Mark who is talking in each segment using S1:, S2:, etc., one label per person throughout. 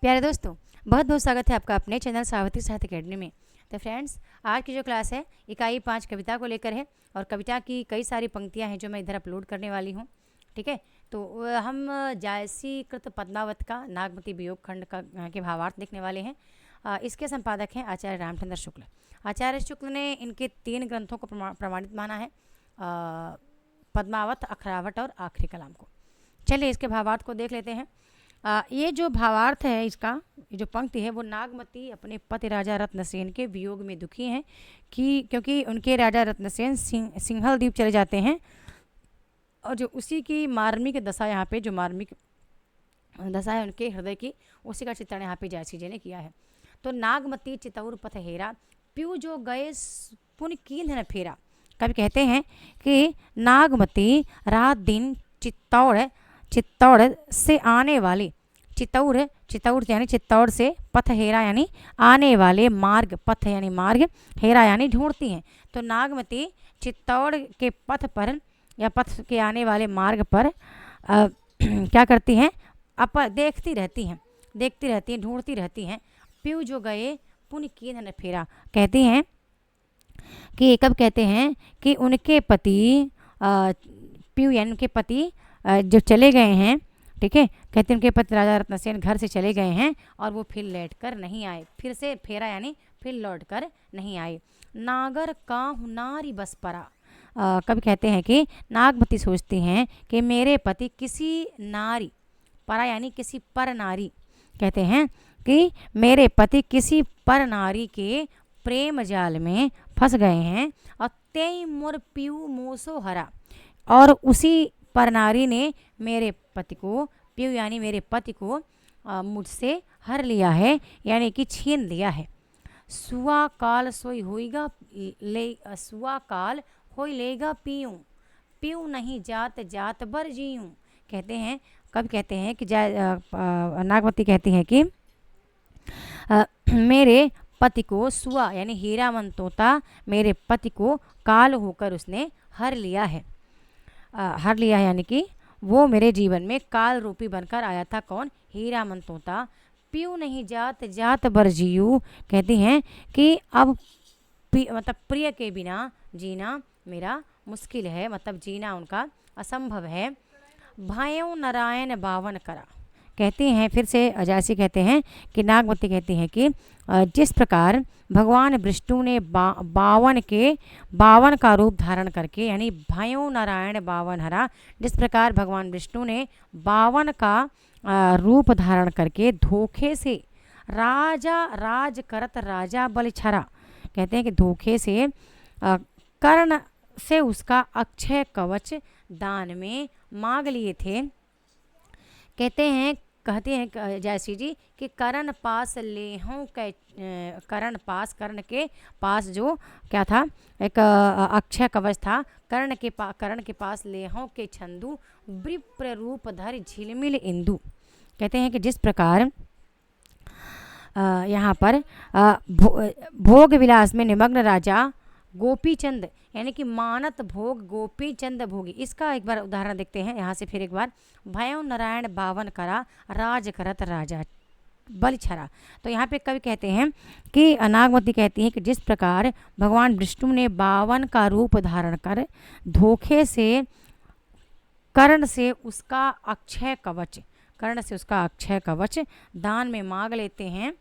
S1: प्यारे दोस्तों, बहुत बहुत स्वागत है आपका अपने चैनल सावित्री साहित्य अकेडमी में। तो फ्रेंड्स, आज की जो क्लास है इकाई 5 कविता को लेकर है और कविता की कई सारी पंक्तियां हैं जो मैं इधर अपलोड करने वाली हूं। ठीक है, तो हम जायसीकृत पद्मावत का नागमती वियोग खंड का के भावार्थ लिखने वाले हैं। इसके संपादक हैं आचार्य रामचंद्र शुक्ल। आचार्य शुक्ल ने इनके 3 ग्रंथों को प्रमाणित माना है, पद्मावत, अखरावट और आखिरी कलाम को। चलिए इसके भावार्थ को देख लेते हैं। ये जो भावार्थ है इसका, ये जो पंक्ति है वो नागमती अपने पति राजा रत्नसेन के वियोग में दुखी हैं क्योंकि उनके राजा रत्नसेन सिंहल द्वीप चले जाते हैं और जो उसी की मार्मिक दशा, यहाँ पे जो मार्मिक दशा है उनके हृदय की, उसी का चित्रण यहाँ पे जायसी जी ने किया है। तो नागमती चितौर पथ हेरा, प्यू जो गए पुन कीन न फेरा। कवि कहते हैं कि नागमती रात दिन चित्तौड़ से आने वाले, चित्तौड़ यानी चित्तौड़ से, पथ हेरा यानी आने वाले, मार्ग, पथ यानी मार्ग, हेरा यानी ढूंढती हैं। तो नागमती चित्तौड़ के पथ पर या पथ के आने वाले मार्ग पर क्या करती हैं? देखती रहती हैं, ढूंढती रहती हैं। प्यू जो गए पुन कीन न फेरा, कहती हैं कि कब कहते हैं कि उनके पति, प्यू यानी उनके पति जो चले गए हैं, ठीक है, कहते हैं उनके पति राजा रत्नसेन घर से चले गए हैं और वो फिर लौट कर नहीं आए। फिर से फेरा यानी फिर लौट कर नहीं आए। नागर काहू नारी बस परा, कभी कहते हैं कि नागमती सोचती हैं कि मेरे पति किसी नारी, परा यानी किसी पर नारी, कहते हैं कि मेरे पति किसी पर नारी के प्रेम जाल में फंस गए हैं और तेई मोर प्यू मोसो हरा, और उसी पर नारी ने मेरे पति को, प्यू यानी मेरे पति को, मुझसे हर लिया है यानी कि छीन लिया है। सुआ काल सोई होइगा सुआ काल होई लेगा पीऊँ नहीं जात जात बर जीऊँ। कहते हैं, कब कहते हैं कि नागमती कहती हैं कि मेरे पति को, सुआ यानी हीरामन तोता, मेरे पति को काल होकर उसने हर लिया है। हर लिया है यानी कि वो मेरे जीवन में काल रूपी बनकर आया था। कौन? हीरामन तोता। पीऊ नहीं जात जात बर जीऊ, कहती हैं कि अब मतलब प्रिय के बिना जीना मेरा मुश्किल है, मतलब जीना उनका असंभव है। भायों नारायण बावन करा, कहती हैं फिर से अजासी कहते हैं कि नागमती कहती हैं कि जिस प्रकार भगवान विष्णु ने बावन का रूप धारण करके, यानी भयो नारायण बावन हरा, जिस प्रकार भगवान विष्णु ने 52 का रूप धारण करके धोखे से राज करत राजा बल छरा, कहते हैं कि धोखे से कर्ण से उसका अक्षय कवच दान में मांग लिए थे। कहते हैं जयश्री जी कि कर्ण पास ले हों, कर्ण के पास जो क्या था, एक अक्षय कवच था, कर्ण के पास ले हों के छंदू विप्र रूप धर झिलमिल इंदु। कहते हैं कि जिस प्रकार यहाँ पर भोग विलास में निमग्न राजा गोपीचंद, यानी कि मानत भोग गोपीचंद भोगी, इसका एक बार उदाहरण देखते हैं यहाँ से फिर एक बार। भयो नारायण बावन करा राज करत राजा बल छरा। तो यहाँ पे कवि कहते हैं कि नागमती कहती हैं कि जिस प्रकार भगवान विष्णु ने 52 का रूप धारण कर धोखे से कर्ण से उसका अक्षय कवच दान में मांग लेते हैं,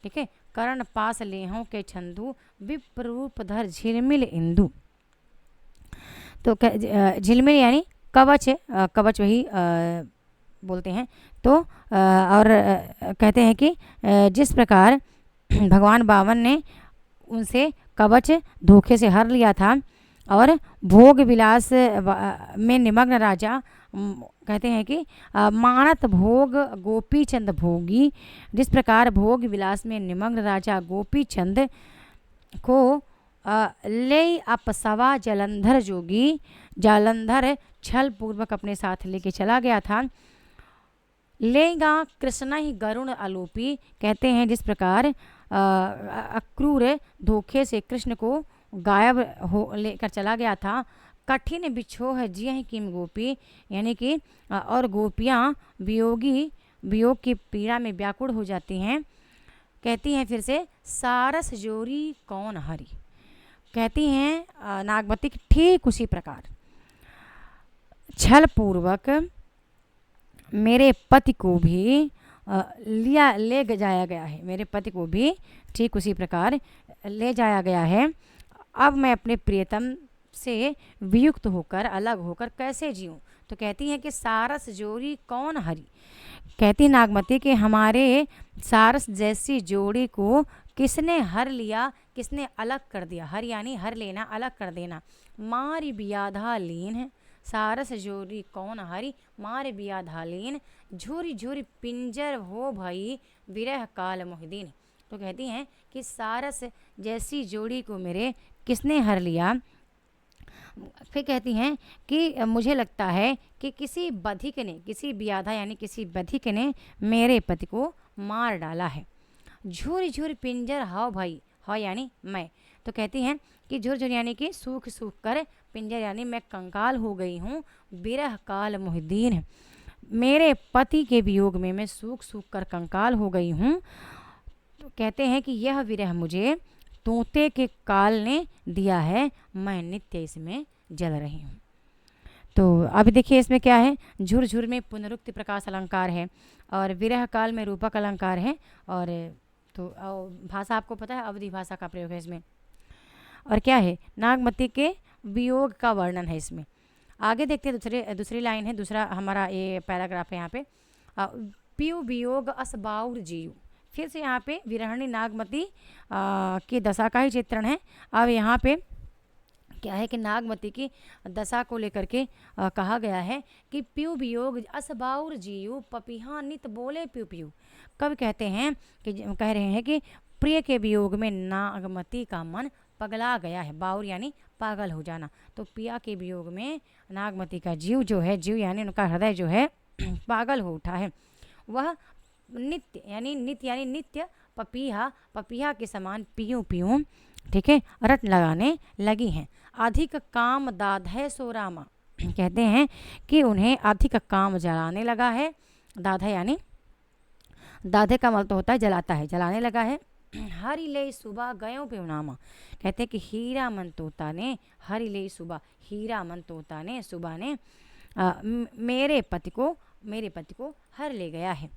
S1: ठीक है। कर्ण पास लेहों के छंदू विप्रूप धर झिलमिल इंदु। तो झिलमिल यानी कवच, कवच वही बोलते हैं। तो और कहते हैं कि जिस प्रकार भगवान 52 ने उनसे कवच धोखे से हर लिया था और भोग विलास में निमग्न राजा, कहते हैं कि मानत भोग गोपीचंद भोगी, जिस प्रकार भोग विलास में निमग्न राजा गोपीचंद को ले अपसवा जलंधर जोगी, जालंधर छल पूर्वक अपने साथ लेके चला गया था। लेगा कृष्ण ही गरुण आलोपी, कहते हैं जिस प्रकार अक्रूर धोखे से कृष्ण को गायब हो लेकर चला गया था। कठिन बिछो है जी किम गोपी, यानी कि और गोपियाँ वियोगी वियोग की पीड़ा में व्याकुल हो जाती हैं। कहती हैं फिर से, सारस जोरी कौन हरी। कहती हैं नागमती की ठीक उसी प्रकार छल पूर्वक मेरे पति को भी ले जाया गया है, मेरे पति को भी ठीक उसी प्रकार ले जाया गया है। अब मैं अपने प्रियतम से वियुक्त होकर, अलग होकर कैसे जीऊँ। तो कहती हैं कि सारस जोड़ी कौन हरी। कहती नागमती कि हमारे सारस जैसी जोड़ी को किसने हर लिया, किसने अलग कर दिया। हर यानी हर लेना, अलग कर देना। मारी बियाधा लीन है, सारस जोड़ी कौन हरी, मारे बियाधा लीन, झूरी झूरी पिंजर हो भई विरह काल मोहिदीन। तो कहती हैं कि सारस जैसी जोड़ी को मेरे किसने हर लिया। फिर कहती हैं कि मुझे लगता है कि किसी बधिक ने, किसी ब्याधा यानी किसी बधिक ने मेरे पति को मार डाला है। झूर झूर पिंजर हाव भाई, हाव यानी मैं। तो कहती हैं कि झुर झुर यानी कि सूख सूख कर, पिंजर यानी मैं कंकाल हो गई हूँ। बिरह काल मोहिदीन, मेरे पति के वियोग में मैं सूख सूख कर कंकाल हो गई हूँ। तो कहते हैं कि यह विरह मुझे तोते के काल ने दिया है, मैं नित्य इसमें जल रही हूँ। तो अब देखिए इसमें क्या है, झुरझुर में पुनरुक्ति प्रकाश अलंकार है और विरह काल में रूपक अलंकार है। और तो भाषा आपको पता है, अवधि भाषा का प्रयोग है इसमें। और क्या है, नागमती के वियोग का वर्णन है इसमें। आगे देखते हैं, दूसरी लाइन है, दूसरा हमारा ये पैराग्राफ है यहाँ पे। पियु वियोग असबाउर जीव। फिर से यहाँ पे विरहणी नागमती की दशा का ही चित्रण है। अब यहाँ पे क्या है कि नागमती की दशा को लेकर के कहा गया है कि पियु वियोग असबाउर जीव, पपीहा नित बोले पियु पियु। कब कहते हैं कि कह रहे हैं कि प्रिय के वियोग में नागमती का मन पगला गया है। बाउर यानी पागल हो जाना। तो पिया के वियोग में नागमती का जीव जो है, जीव यानी उनका हृदय जो है पागल हो उठा है। वह नित्य यानी नित्य पपीहा, पपीहा के समान पियूं पियूं, ठीक है, रट लगाने लगी हैं। अधिक काम दाधय सोरामा। कहते हैं कि उन्हें अधिक काम जलाने लगा है। दाधा यानी दाधे का मतलब तो होता है जलाता है, जलाने लगा है। हरि ले सुबह गयो पेवनामा। कहते हैं कि हीरा मन तोता ने, हरि ले सुबह, हीरा मन तोता ने, सुबह ने मेरे पति को हर ले गया है।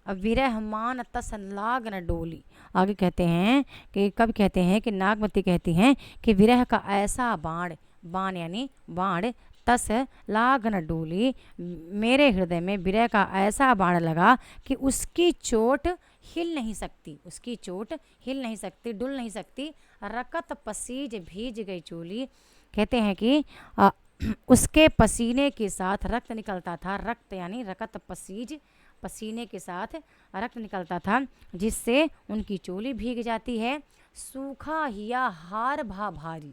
S1: अब विरह मान तसलाग न डोली। आगे कहते हैं कि कब कहते हैं कि नागमती कहती हैं कि विरह का ऐसा बाण यानी बाण, तस लाग न डोली, मेरे हृदय में विरह का ऐसा बाण लगा कि उसकी चोट हिल नहीं सकती, उसकी चोट हिल नहीं सकती, डुल नहीं सकती। रकत पसीज भीज गई चोली। कहते हैं कि उसके पसीने के साथ रक्त निकलता था। रक्त यानी रकत पसीज, पसीने के साथ रक्त निकलता था, जिससे उनकी चोली भीग जाती है। सूखा हिया हार भा भारी।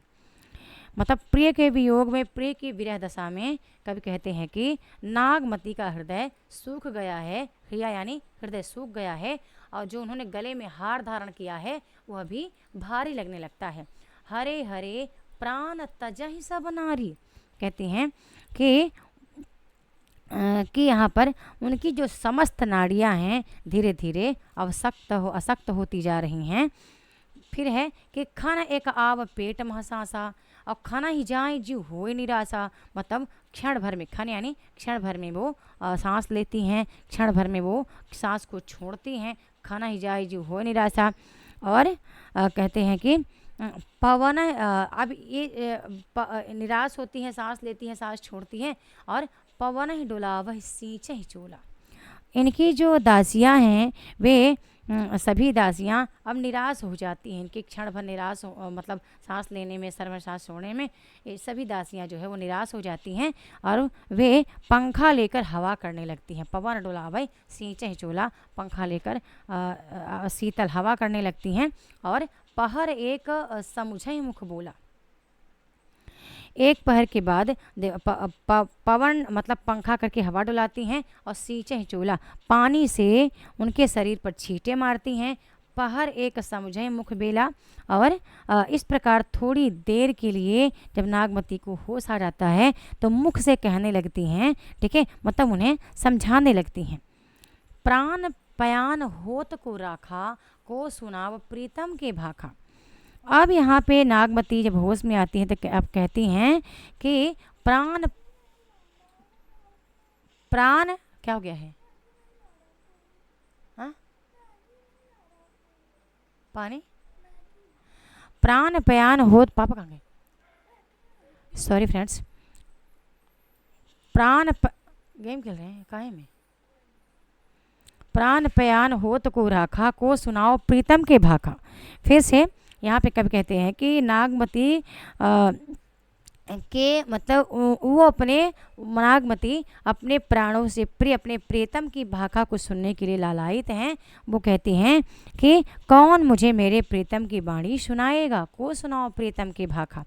S1: मतलब प्रिय के वियोग में, प्रिय की विरह दशा में कभी कहते हैं कि नागमती का हृदय सूख गया है। हिया यानी हृदय सूख गया है, और जो उन्होंने गले में हार धारण किया है वह भी भारी लगने लगता है। हरे हरे प्राण तजहि सब नारी। कहती हैं कि यहाँ पर उनकी जो समस्त नाड़ियाँ हैं धीरे धीरे अशक्त होती जा रही हैं। फिर है कि खाना एक आव पेट महसासा, और खाना ही जाए जीव होए निराशा। मतलब क्षण भर में, खाने यानी क्षण भर में वो सांस लेती हैं, क्षण भर में वो सांस को छोड़ती हैं। खाना ही जाए जीव होए निराशा। और कहते हैं कि पवन, अब ये निराश होती हैं, सांस लेती हैं, सांस छोड़ती हैं। और पवन ही डोला वह सींचे ही चोला। इनकी जो दासियां हैं वे सभी दासियां अब निराश हो जाती हैं। इनके क्षण भर निराश मतलब सांस लेने में, सर्व सांस छोड़ने में, ये सभी दासियां जो है वो निराश हो जाती हैं और वे पंखा लेकर हवा करने लगती हैं। पवन डोलावै सींचे ही चोला, पंखा लेकर शीतल हवा करने लगती हैं। और पहर एक समुझई मुख बोला। एक पहर के बाद पवन मतलब पंखा करके हवा डुलाती हैं, और सींचे चोला पानी से उनके शरीर पर छींटे मारती हैं। पहर एक समुझे मुख बेला। और इस प्रकार थोड़ी देर के लिए जब नागमती को होश आ जाता है तो मुख से कहने लगती हैं, ठीक है, मतलब उन्हें समझाने लगती हैं। प्राण पयान होत को राखा, को सुनाव प्रीतम के भाखा। अब यहाँ पे नागमती जब होश में आती हैं तो अब कहती हैं कि प्राण प्राण क्या हो गया है? हाँ, पानी। प्राण पयान होत, पापा कहाँ गए? Sorry friends. गेम खेल रहे हैं काहे में? प्राण पयान होत को राखा, को सुनाओ प्रीतम के भाखा। फिर से यहाँ पे कभी कहते हैं कि नागमती के मतलब वो अपने नागमती अपने प्राणों से प्रिय अपने प्रीतम की भाखा को सुनने के लिए लालायित हैं। वो कहती हैं कि कौन मुझे मेरे प्रीतम की वाणी सुनाएगा, को सुनाओ प्रीतम की भाखा।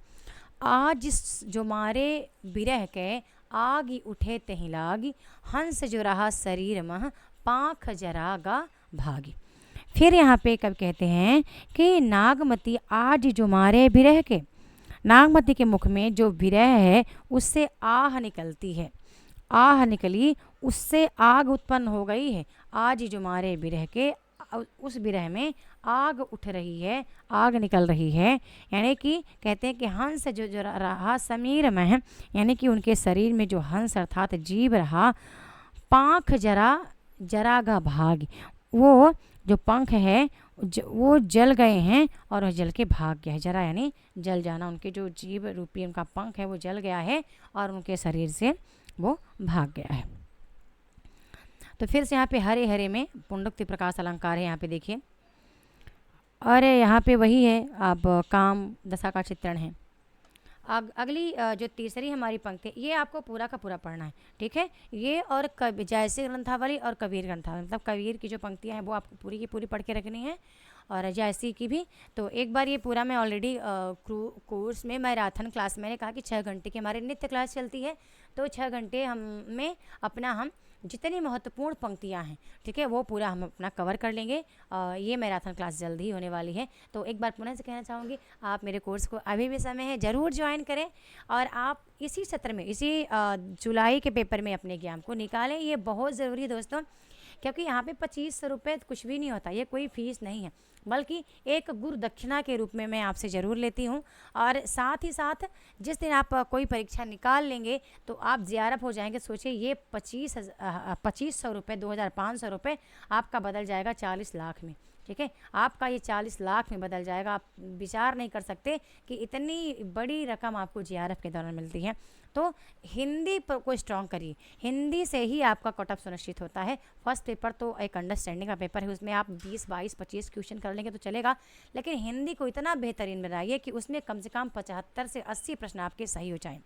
S1: आज जो मारे बिरह के, आगी उठे तहि लागी, हंस जो रहा शरीर मह, पाँख जरागा भागी। फिर यहाँ पे कब कहते हैं कि नागमती आज जो मारे बिरह के, नागमती के मुख में जो विरह है उससे आह निकलती है, आह निकली उससे आग उत्पन्न हो गई है। आज जो मारे बिरह के, उस विरह में आग उठ रही है, आग निकल रही है। यानी कि कहते हैं कि हंस जो रहा समीर में है, यानी कि उनके शरीर में जो हंस अर्थात जीव रहा, पाँख जरागा भाग, वो जो पंख है वो जल गए हैं और जल के भाग गया है। जरा यानी जल जाना, उनके जो जीव रूपी उनका पंख है वो जल गया है और उनके शरीर से वो भाग गया है। तो फिर से यहाँ पे हरे हरे में पुंडुक्ति प्रकाश अलंकार है, यहाँ पे देखिए। और यहाँ पे वही है, अब काम दशा का चित्रण है। अगली जो तीसरी हमारी पंक्ति, ये आपको पूरा का पूरा पढ़ना है, ठीक है। ये और जैसे ग्रंथावली और कबीर ग्रंथावली, मतलब कबीर की जो पंक्तियाँ हैं वो आपको पूरी की पूरी पढ़ के रखनी है, और जैसी की भी। तो एक बार ये पूरा मैं ऑलरेडी कोर्स में मैराथन क्लास, मैंने कहा कि 6 घंटे की हमारी नित्य क्लास चलती है, तो 6 घंटे हम जितनी महत्वपूर्ण पंक्तियां हैं, ठीक है, वो पूरा हम अपना कवर कर लेंगे। ये मैराथन क्लास जल्दी ही होने वाली है। तो एक बार पुनः से कहना चाहूँगी, आप मेरे कोर्स को अभी भी समय है ज़रूर ज्वाइन करें, और आप इसी सत्र में, इसी जुलाई के पेपर में अपने एग्जाम को निकालें। ये बहुत ज़रूरी है दोस्तों, क्योंकि यहाँ पे 2500 रुपये कुछ भी नहीं होता, ये कोई फीस नहीं है, बल्कि एक गुरु दक्षिणा के रूप में मैं आपसे ज़रूर लेती हूँ। और साथ ही साथ जिस दिन आप कोई परीक्षा निकाल लेंगे तो आप ज़ियारत हो जाएंगे। सोचिए, ये 2500 रुपये, 2500 रुपये आपका बदल जाएगा 40 लाख में, ठीक है। आपका ये 40 लाख में बदल जाएगा। आप विचार नहीं कर सकते कि इतनी बड़ी रकम आपको जीआरएफ के दौरान मिलती है। तो हिंदी को स्ट्रॉन्ग करिए, हिंदी से ही आपका कट ऑफ सुनिश्चित होता है। फर्स्ट पेपर तो एक अंडरस्टैंडिंग का पेपर है, उसमें आप 20, 22, 25 क्वेश्चन कर लेंगे तो चलेगा, लेकिन हिंदी को इतना बेहतरीन बनाइए कि उसमें कम से कम 75 से 80 प्रश्न आपके सही हो जाएं।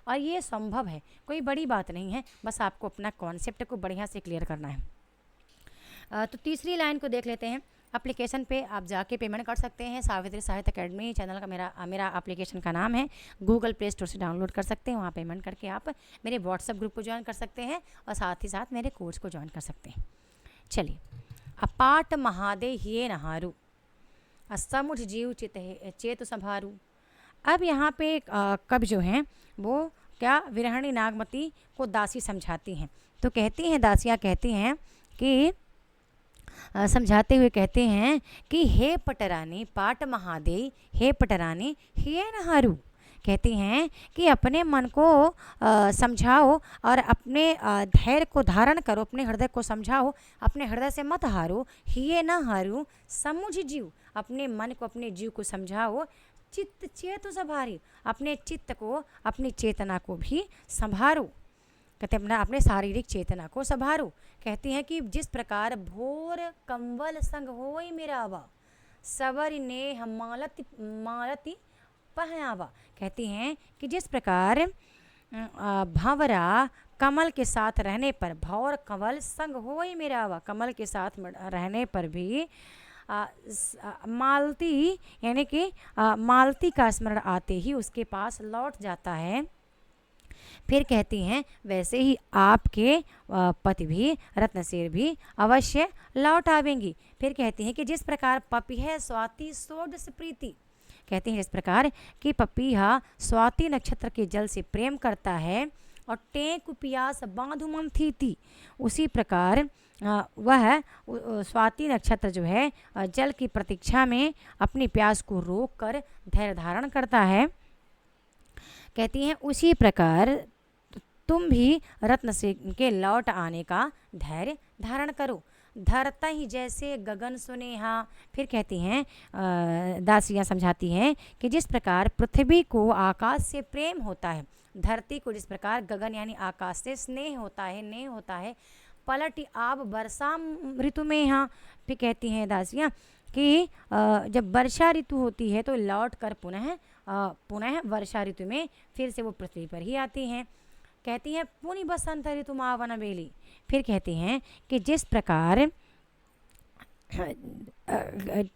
S1: और ये संभव है, कोई बड़ी बात नहीं है, बस आपको अपना कॉन्सेप्ट को बढ़िया से क्लियर करना है। तो तीसरी लाइन को देख लेते हैं। एप्लीकेशन पे आप जाके पेमेंट कर सकते हैं। सावित्री साहित्य अकेडमी चैनल का मेरा एप्लीकेशन का नाम है, गूगल प्ले स्टोर से डाउनलोड कर सकते हैं। वहाँ पेमेंट करके आप मेरे व्हाट्सएप ग्रुप को ज्वाइन कर सकते हैं, और साथ ही साथ मेरे कोर्स को ज्वाइन कर सकते हैं। चलिए, अपाट महादे हिये नहारू, समुझ जीव चेतु संभारू। अब यहाँ पे कवि जो हैं वो क्या विरहणी नागमती को दासी समझाती हैं। तो कहती हैं, दासियाँ कहती हैं कि समझाते हुए कहते हैं कि हे पटरानी पाट महादे, हे पटरानी हिये नहारू। कहती हैं कि अपने मन को समझाओ और अपने धैर्य को धारण करो, अपने हृदय को समझाओ, अपने हृदय से मत हारो। हिये न हारू समुझ जीव, अपने मन को, अपने जीव को समझाओ। चित्त चेतु संभारी, अपने चित्त को, अपनी चेतना को भी संभारो। कहते हैं अपने शारीरिक चेतना को संभारो। कहती हैं कि जिस प्रकार भोर कंवल संग होई मेरावा, सबर ने मालती मालती पहनावा। कहती हैं कि जिस प्रकार भंवरा कमल के साथ रहने पर, भौर कंवल संग होई मेरावा, कमल के साथ रहने पर भी मालती, यानी कि मालती का स्मरण आते ही उसके पास लौट जाता है। फिर कहती हैं वैसे ही आपके पति भी, रत्नसेर भी अवश्य लौट आवेंगी। फिर कहती हैं कि जिस प्रकार पपीह स्वाति सोडस प्रीति, कहती हैं जिस प्रकार कि पपीहा स्वाति नक्षत्र के जल से प्रेम करता है और टेक पियास बांधु मन थी, उसी प्रकार वह स्वाति नक्षत्र जो है जल की प्रतीक्षा में अपनी प्यास को रोक कर धैर्य धारण करता है। कहती हैं उसी प्रकार तुम भी रत्न से के लौट आने का धैर्य धारण करो। धरता ही जैसे गगन सुनेहा। फिर कहती हैं दासियाँ समझाती हैं कि जिस प्रकार पृथ्वी को आकाश से प्रेम होता है, धरती को जिस प्रकार गगन यानी आकाश से स्नेह होता है, नेह होता है, पलट आब वर्षा ऋतु में यहाँ। फिर कहती हैं दासियाँ कि जब वर्षा ऋतु होती है तो लौट कर पुनः वर्षा ऋतु में फिर से वो पृथ्वी पर ही आती हैं। कहती हैं पुनि बसंत ऋतु मावन बेली। फिर कहती हैं कि जिस प्रकार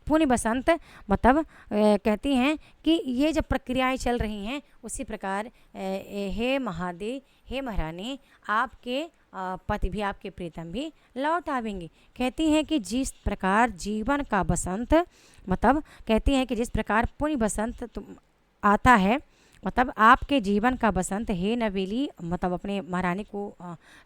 S1: पुनि बसंत मतलब कहती हैं कि ये जब प्रक्रियाएं चल रही हैं उसी प्रकार हे महादेव, हे महारानी, आपके पति भी, आपके प्रीतम भी लौट आवेंगे। कहती हैं कि जिस प्रकार जीवन का बसंत मतलब कहती हैं कि जिस प्रकार पुनि बसंत आता है, मतलब आपके जीवन का बसंत हे नवेली, मतलब अपने महारानी को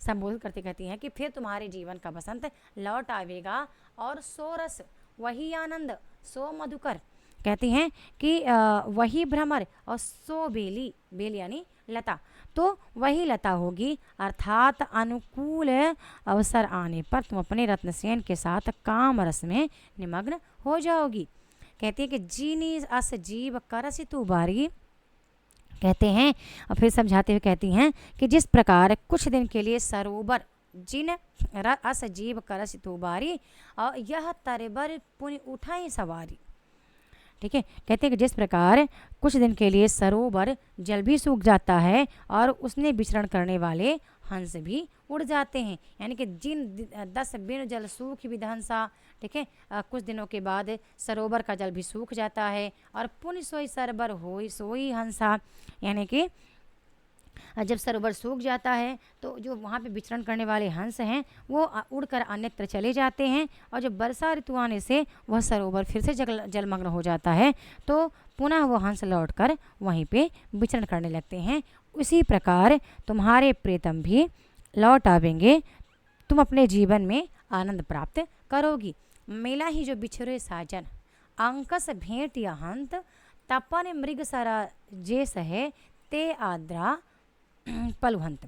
S1: संबोधित करते कहती हैं कि फिर तुम्हारे जीवन का बसंत लौट आवेगा और सो रस वही आनंद सो मधुकर। कहती हैं कि वही भ्रमर और सो बेली, बेली यानी लता, तो वही लता होगी। अर्थात अनुकूल अवसर आने पर तुम अपने रत्नसेन के साथ काम रस में निमग्न हो जाओगी। कहती है कि जीनी अस जीव करसी तू बारी। कहते हैं और फिर समझाते हुए कहती हैं कि जिस प्रकार कुछ दिन के लिए सरोवर जिन अस जीव करस तू बारी और यह तरबर पुनि उठाई सवारी। ठीक है, कहते हैं कि जिस प्रकार कुछ दिन के लिए सरोवर जल भी सूख जाता है और उसने विचरण करने वाले हंस भी उड़ जाते हैं, यानी कि जिन 10 बिन जल सूख विधंसा। ठीक है, कुछ दिनों के बाद सरोवर का जल भी सूख जाता है और पुण्य सोई सरबर होई सोई हंसा, यानी कि जब सरोवर सूख जाता है तो जो वहाँ पे विचरण करने वाले हंस हैं वो उड़कर अन्यत्र चले जाते हैं और जब वर्षा ऋतु आने से वह सरोवर फिर से जलमग्न हो जाता है तो पुनः वो हंस लौटकर वहीं पे विचरण करने लगते हैं। उसी प्रकार तुम्हारे प्रीतम भी लौट आवेंगे, तुम अपने जीवन में आनंद प्राप्त करोगी। मेला ही जो बिछड़े साजन अंकस भेंट या हंत तपन मृग सरा जे सहे ते आद्रा पलुहंत।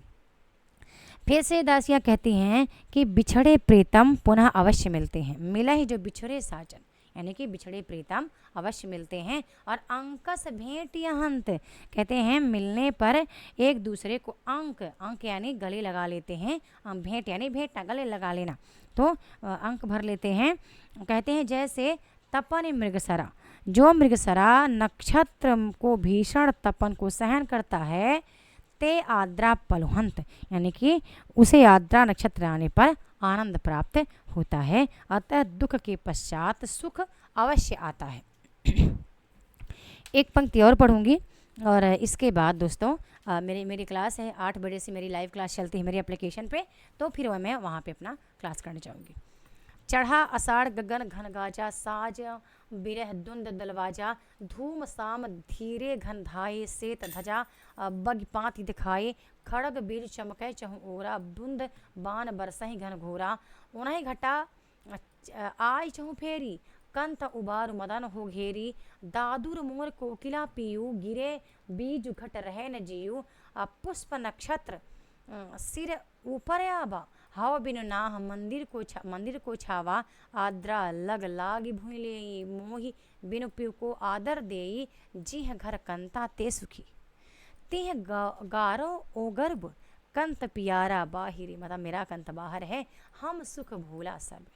S1: फिर से दासियाँ कहती हैं कि बिछड़े प्रीतम पुनः अवश्य मिलते हैं। मिला ही जो बिछड़े साजन यानी कि बिछड़े प्रीतम अवश्य मिलते हैं। और अंकस भेंट या हंत कहते हैं मिलने पर एक दूसरे को अंक यानी गले लगा लेते हैं, भेंट यानी भेंटना गले लगा लेना, तो अंक भर लेते हैं। कहते हैं जैसे तपन मृगसरा, जो मृगसरा नक्षत्र को भीषण तपन को सहन करता है, ते आद्रा पलुहंत यानी कि उसे आद्रा नक्षत्र आने पर आनंद प्राप्त होता है, अतः दुख के पश्चात सुख अवश्य आता है। एक पंक्ति और पढ़ूंगी और इसके बाद दोस्तों मेरी क्लास है 8 बजे से मेरी लाइव क्लास चलती है मेरी एप्लीकेशन पे, तो फिर मैं वहाँ पे अपना क्लास करने जाऊँगी। चढ़ा अषाढ़ गगन घन गाजा, साज बिरह दुंद दलवाजा, धूम साम धीरे घन धाये, सेत ध्वजा बग पात दिखाए, खड़ग बीर चमकै चहु ओरा, बुंद बान बरसहि घन घोरा, उन्हीं घटा आय चहु फेरी, कंत उबार मदन हो घेरी, दादुर मोर कोकिला पीयू, गिरे बीज घट रहे न जीयू, पुष्प नक्षत्र सिर ऊपर आबा, हव बिनु नाह मंदिर को छावा, आद्रा लग लागी भूले मोहि, बिनु पिउ को आदर देई, जिह घर कंता ते सुखी, तिह गारो ओ गर्भ, कंत पियारा बाहिरी, मतलब मेरा कंत बाहर है, हम सुख भूला सब।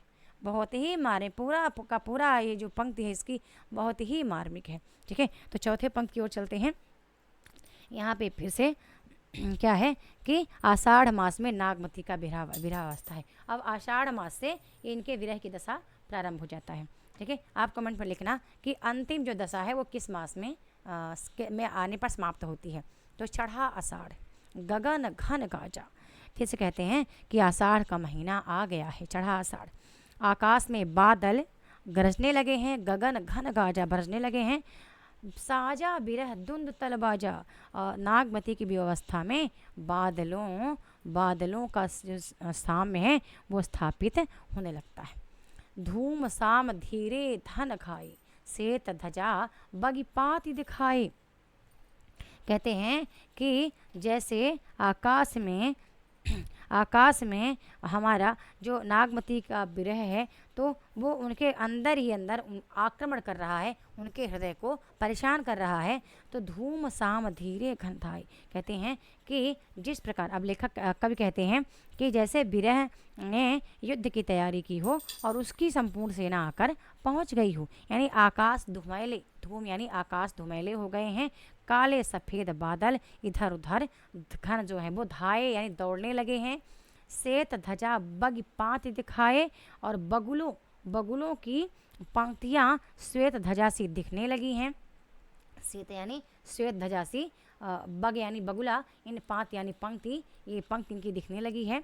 S1: बहुत ही मारे पूरा ये जो पंक्ति है इसकी बहुत ही मार्मिक है। ठीक है, तो चौथे पंक्ति की ओर चलते हैं। यहाँ पे फिर से क्या है कि आषाढ़ मास में नागमती का विरहावस्था है। अब आषाढ़ मास से इनके विरह की दशा प्रारंभ हो जाता है। ठीक है, आप कमेंट पर लिखना कि अंतिम जो दशा है वो किस मास में आने पर समाप्त होती है। तो चढ़ा आषाढ़ गगन घन गाजा, फिर से कहते हैं कि आषाढ़ का महीना आ गया है, चढ़ा आषाढ़, आकाश में बादल गरजने लगे हैं, गगन घन गाजा बरसने लगे हैं, साजा बिरह धुंध तलबाजा, नागमती की व्यवस्था में बादलों बादलों का जो साम्य है वो स्थापित होने लगता है। धूम साम धीरे धन खाए, श्वेत ध्वजा बगिपाति दिखाए। कहते हैं कि जैसे आकाश में हमारा जो नागमती का विरह है तो वो उनके अंदर ही अंदर आक्रमण कर रहा है, उनके हृदय को परेशान कर रहा है। तो धूम साम धीरे घनताई, कहते हैं कि जिस प्रकार, अब लेखक कवि कहते हैं कि जैसे विरह ने युद्ध की तैयारी की हो और उसकी संपूर्ण सेना आकर पहुंच गई हो, यानी आकाश धुमैले, धूम यानी आकाश धुमैले हो गए हैं, काले सफ़ेद बादल इधर उधर घन जो है वो धाए यानी दौड़ने लगे हैं। श्वेत ध्वजा बगिपात दिखाए, और बगुलों की पंक्तियाँ श्वेत ध्वजा सी दिखने लगी हैं। श्वेत यानी श्वेत ध्वजा सी, बग यानी बगुला, इन पात यानी पंक्ति, ये पंक्ति इनकी दिखने लगी है।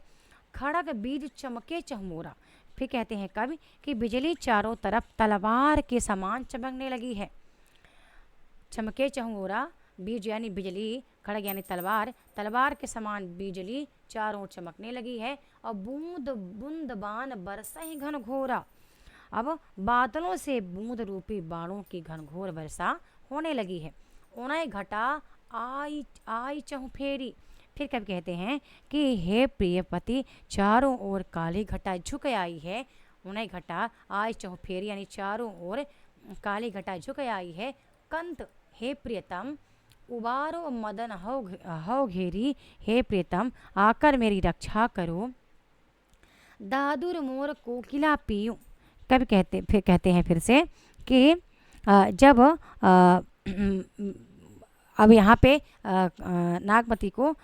S1: खड़ग बीज चमके चहुमोरा, फिर कहते हैं कवि कि बिजली चारों तरफ तलवार के समान चमकने लगी है। चमके चहुमोरा, बीज यानी बिजली, खड़ग यानी तलवार, तलवार के समान बिजली चारों ओर चमकने लगी है। और बूंद बूंद बाण बरसा ही घन घोरा, अब बादलों से बूंद रूपी बाणों की घनघोर वर्षा होने लगी है। उन्हें घटा आई आई चहु फेरी, फिर कब कहते हैं कि हे प्रिय पति, चारों ओर काली घटा झुक आई है। उन्हें घटा आई चहु फेरी यानी चारों ओर काली घटा झुक आई है। कंत हे प्रियतम, उबारो मदन हौ घेरी, हे प्रियतम आकर मेरी रक्षा करो। दादुर मोर कोकिला पीयूं, कब कहते हैं फिर से कि जब अब यहाँ पे नागमती को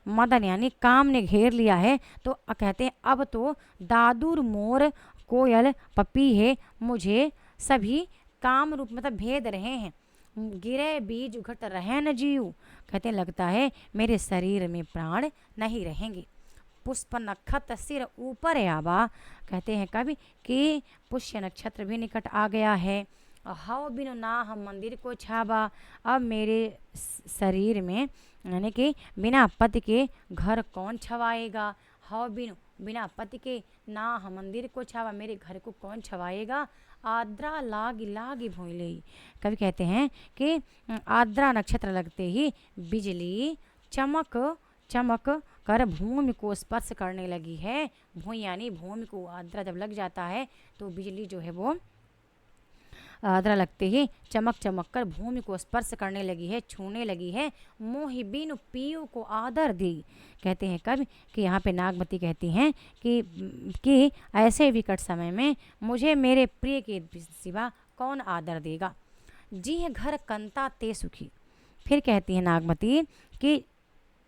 S1: मदन यानी काम ने घेर लिया है, तो कहते हैं अब तो दादुर मोर कोयल पपी है, मुझे सभी काम रूप मतलब भेद रहे हैं। गिरे बीज उघट रहे न जीव, कहते हैं लगता है मेरे शरीर में प्राण नहीं रहेंगे। पुष्प नक्षत्र सिर ऊपर आवा, कहते हैं कभी कि पुष्य नक्षत्र भी निकट आ गया है। हव बिनु ना हम मंदिर को छावा, अब मेरे शरीर में यानी कि बिना पति के घर कौन छवाएगा। हव बिनु, बिना पति के, ना हम मंदिर को छावा, मेरे घर को कौन छवाएगा। आद्रा लागी लागी भोले, कभी कहते हैं कि आद्रा नक्षत्र लगते ही बिजली चमक चमक कर भूमि को स्पर्श करने लगी है। भूमि यानी भूमि को आद्रा जब लग जाता है तो बिजली जो है वो आद्रा लगते ही चमक चमक कर भूमि को स्पर्श करने लगी है, छूने लगी है। मोहि बिनु पियु को आदर दी, कहते हैं कब कि यहाँ पे नागमती कहती हैं कि ऐसे विकट समय में मुझे मेरे प्रिय के सिवा कौन आदर देगा। जी है घर कंता ते सुखी, फिर कहती है नागमती कि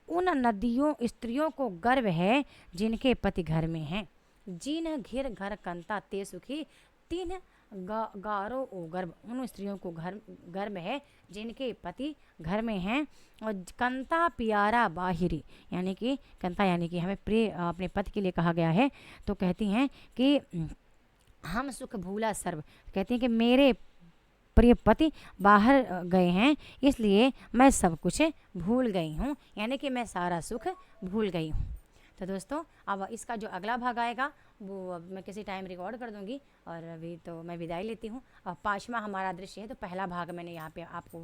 S1: उन नदियों स्त्रियों को गर्व है जिनके पति घर में हैं। जिन घिर घर कंता ते सुखी, तीन गारो ओ गर्भ, उन स्त्रियों को गर्भ है जिनके पति घर में हैं। और कंता प्यारा बाहिरी, यानी कि कंता यानी कि हमें प्रिय अपने पति के लिए कहा गया है। तो कहती हैं कि हम सुख भूला सर्व, कहती हैं कि मेरे प्रिय पति बाहर गए हैं इसलिए मैं सब कुछ भूल गई हूँ, यानी कि मैं सारा सुख भूल गई हूँ। तो दोस्तों अब इसका जो अगला भाग आएगा वो अब मैं किसी टाइम रिकॉर्ड कर दूंगी, और अभी तो मैं विदाई लेती हूँ। अब 5वां हमारा दृश्य है, तो पहला भाग मैंने यहाँ पे आपको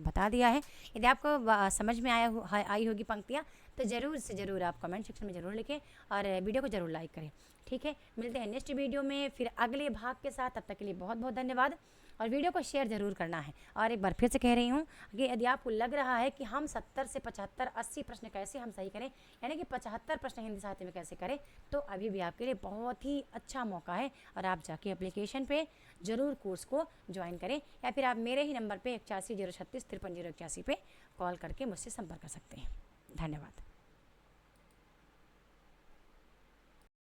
S1: बता दिया है। यदि आपको समझ में आई होगी पंक्तियाँ तो ज़रूर से ज़रूर आप कमेंट सेक्शन में ज़रूर लिखें और वीडियो को ज़रूर लाइक करें। ठीक है, मिलते हैं नेक्स्ट वीडियो में फिर अगले भाग के साथ। तब तक के लिए बहुत बहुत धन्यवाद, और वीडियो को शेयर ज़रूर करना है। और एक बार फिर से कह रही हूँ कि यदि आपको लग रहा है कि हम 70 से 75 80 प्रश्न कैसे हम सही करें, यानी कि 75 प्रश्न हिंदी साहित्य में कैसे करें, तो अभी भी आपके लिए बहुत ही अच्छा मौका है। और आप जाके एप्लीकेशन पे ज़रूर कोर्स को ज्वाइन करें, या फिर आप मेरे ही नंबर पे 81 036 53 081 पे कॉल करके मुझसे संपर्क कर सकते हैं। धन्यवाद।